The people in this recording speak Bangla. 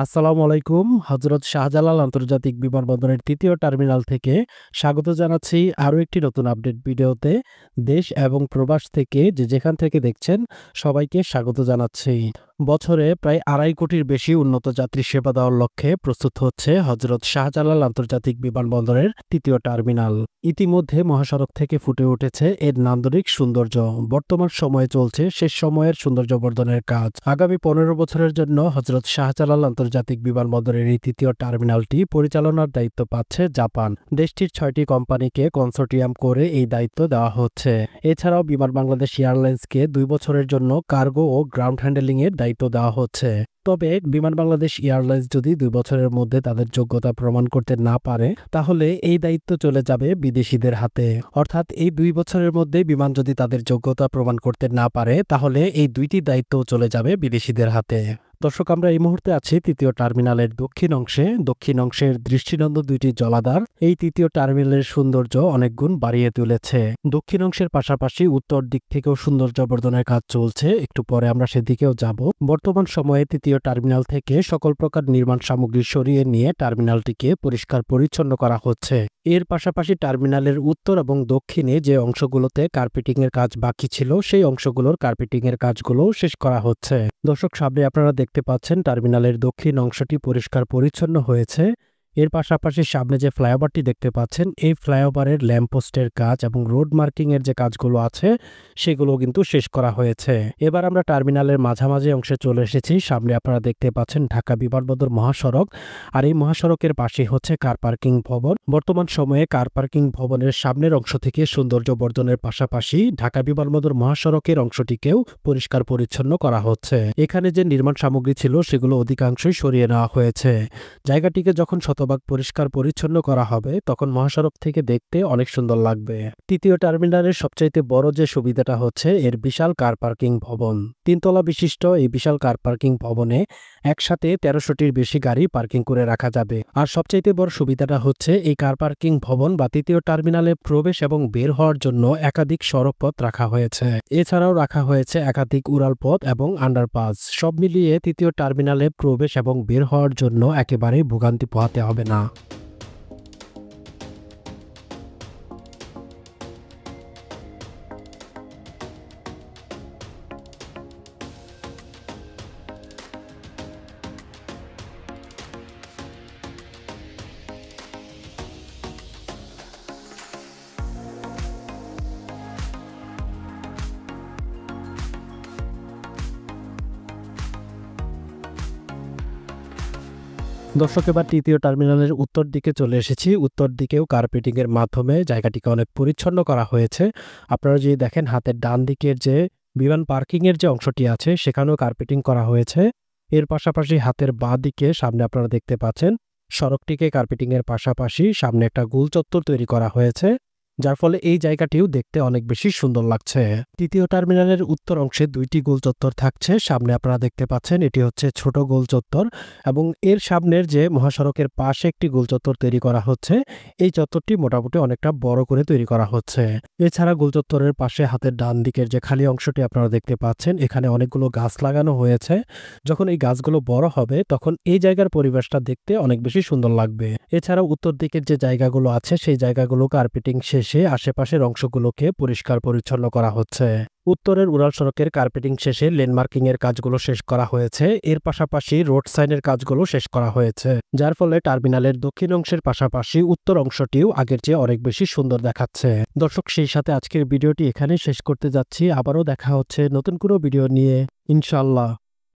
আসসালামু আলাইকুম। হযরত শাহজালাল আন্তর্জাতিক বিমানবন্দরের ৩য় টার্মিনাল থেকে স্বাগত জানাচ্ছি আরও একটি নতুন আপডেট ভিডিওতে। দেশ এবং প্রবাস থেকে যেখান থেকে দেখছেন সবাইকে স্বাগত জানাচ্ছি। বছরে প্রায় ২.৫ কোটির বেশি উন্নত যাত্রী সেবা দেওয়ার লক্ষ্যে প্রস্তুত হচ্ছে হযরত শাহজালাল আন্তর্জাতিক বিমানবন্দরের ৩য় টার্মিনাল। ইতিমধ্যে মহাসড়ক থেকে ফুটে উঠেছে এর নান্দনিক সৌন্দর্য। বর্তমান সময়ে চলছে শেষ সময়ের সৌন্দর্য বর্ধনের কাজ। আগামী ১৫ বছরের জন্য হযরত শাহজালাল আন্তর্জাতিক বিমানবন্দরের এই ৩য় টার্মিনালটি পরিচালনার দায়িত্ব পাচ্ছে জাপান। দেশটির ৬টি কোম্পানিকে কনসোর্টিয়াম করে এই দায়িত্ব দেওয়া হচ্ছে। এছাড়াও বিমান বাংলাদেশ এয়ারলাইন্সকে ২ বছরের জন্য কার্গো ও গ্রাউন্ড হ্যান্ডেলিংয়ের দায়িত্ব দেওয়া হচ্ছে। তবে বিমান বাংলাদেশ এয়ারলাইন্স যদি ২ বছরের মধ্যে তাদের যোগ্যতা প্রমাণ করতে না পারে, তাহলে এই দায়িত্ব চলে যাবে বিদেশিদের হাতে। অর্থাৎ এই ২ বছরের মধ্যে বিমান যদি তাদের যোগ্যতা প্রমাণ করতে না পারে, তাহলে এই দুইটি দায়িত্ব চলে যাবে বিদেশিদের হাতে। দর্শক, আমরা এই মুহূর্তে আছি ৩য় টার্মিনালের দক্ষিণ অংশে। দক্ষিণ অংশের দৃষ্টিনন্দন দুইটি জলাধার এই ৩য় টার্মিনালের সৌন্দর্য অনেক গুণ বাড়িয়ে তুলেছে। দক্ষিণ অংশের পাশাপাশি উত্তর দিক থেকেও সৌন্দর্য বর্ধনের কাজ চলছে, একটু পরে আমরা সেদিকেও যাব। বর্তমান সময়ে ৩য় টার্মিনাল থেকে সকল প্রকার নির্মাণ সামগ্রী সরিয়ে নিয়ে টার্মিনালটিকে পরিষ্কার পরিচ্ছন্ন করা হচ্ছে। এর পাশাপাশি টার্মিনালের উত্তর এবং দক্ষিণে যে অংশগুলোতে কার্পেটিং এর কাজ বাকি ছিল, সেই অংশগুলোর কার্পেটিং এর কাজগুলো শেষ করা হচ্ছে। দর্শক, সামনে আপনারা দেখতে পাচ্ছেন টার্মিনালের দক্ষিণ অংশটি পরিষ্কার পরিচ্ছন্ন হয়েছে। এর পাশাপাশি সামনে যে ফ্লাইওভারটি দেখতে পাচ্ছেন, এই ফ্লাইওভারের ল্যাম্পপোস্টের কাজ এবং রোড মার্কিং এর যে কাজগুলো আছে সেগুলো কিন্তু শেষ করা হয়েছে। এবার আমরা টার্মিনালের মাঝামাঝি অংশে চলে এসেছি। সামনে আপনারা দেখতে পাচ্ছেন ঢাকা বিমানবন্দর মহাসড়ক, আর এই মহাসড়কের পাশে হচ্ছে কার পার্কিং ভবন। বর্তমান সময়ে কার পার্কিং ভবনের সামনের অংশ থেকে সৌন্দর্য বর্ধনের পাশাপাশি ঢাকা বিমানবন্দর মহাসড়কের অংশটিকেও পরিষ্কার পরিচ্ছন্ন করা হচ্ছে। এখানে যে নির্মাণ সামগ্রী ছিল সেগুলো অধিকাংশই সরিয়ে নেওয়া হয়েছে। জায়গাটিকে যখন শতভাগ পরিষ্কার পরিচ্ছন্ন করা হবে, তখন মহাসড়ক থেকে দেখতে অনেক সুন্দর লাগবে। ৩য় টার্মিনালের সবচাইতে বড় যে সুবিধাটা হচ্ছে এর বিশাল কার পার্কিং ভবন। ৩ তলা বিশিষ্ট এই বিশাল কার পার্কিং ভবনে একসাথে ১৩০০টির বেশি গাড়ি পার্কিং করে রাখা যাবে। আর সবচাইতে বড় সুবিধাটা হচ্ছে এই কার পার্কিং ভবন বা ৩য় টার্মিনালে প্রবেশ এবং বের হওয়ার জন্য একাধিক সড়ক পথ রাখা হয়েছে। এছাড়াও রাখা হয়েছে একাধিক উড়াল পথ এবং আন্ডারপাস। সব মিলিয়ে ৩য় টার্মিনালে প্রবেশ এবং বের হওয়ার জন্য একেবারেই ভোগান্তি পোহাতে হবে না। দর্শক, এবার ৩য় টার্মিনালের উত্তর দিকে চলে এসেছি। উত্তর দিকেও কার্পেটিং এর মাধ্যমে জায়গাটিকে অনেক পরিচ্ছন্ন করা হয়েছে। আপনারা যদি দেখেন, হাতের ডান দিকের যে বিমান পার্কিং এর যে অংশটি আছে সেখানেও কার্পেটিং করা হয়েছে। এর পাশাপাশি হাতের বাঁ দিকে সামনে আপনারা দেখতে পাচ্ছেন সড়কটিকে কার্পেটিং এর পাশাপাশি সামনে একটা গোল চত্বর তৈরি করা হয়েছে, যার ফলে এই জায়গাটিও দেখতে অনেক বেশি সুন্দর লাগছে। ৩য় টার্মিনালের উত্তর অংশে ২টি গোল চত্বর থাকছে। সামনে আপনারা দেখতে পাচ্ছেন এটি হচ্ছে ছোট গোল চত্বর, এবং এর সামনের যে মহাসড়কের পাশে একটি গোল চত্বর তৈরি করা হচ্ছে, এই চত্বরটি মোটামুটি অনেকটা বড় করে তৈরি করা হচ্ছে। এছাড়া গোল চত্বরের পাশে হাতের ডান দিকের যে খালি অংশটি আপনারা দেখতে পাচ্ছেন, এখানে অনেকগুলো গাছ লাগানো হয়েছে। যখন এই গাছগুলো বড় হবে, তখন এই জায়গার পরিবেশটা দেখতে অনেক বেশি সুন্দর লাগবে। এছাড়া উত্তর দিকের যে জায়গাগুলো আছে সেই জায়গাগুলো কার্পেটিং শেষে আশেপাশের অংশগুলোকে পরিষ্কার পরিচ্ছন্ন করা হচ্ছে। উত্তরের উড়াল সড়কের কার্পেটিং শেষে লেন মার্কিং এর কাজগুলো শেষ করা হয়েছে। এর পাশাপাশি রোড সাইনের কাজগুলো শেষ করা হয়েছে, যার ফলে টার্মিনালের দক্ষিণ অংশের পাশাপাশি উত্তর অংশটিও আগের চেয়ে অনেক বেশি সুন্দর দেখাচ্ছে। দর্শক, সেই সাথে আজকের ভিডিওটি এখানেই শেষ করতে যাচ্ছি। আবারও দেখা হচ্ছে নতুন কোনো ভিডিও নিয়ে, ইনশাআল্লাহ।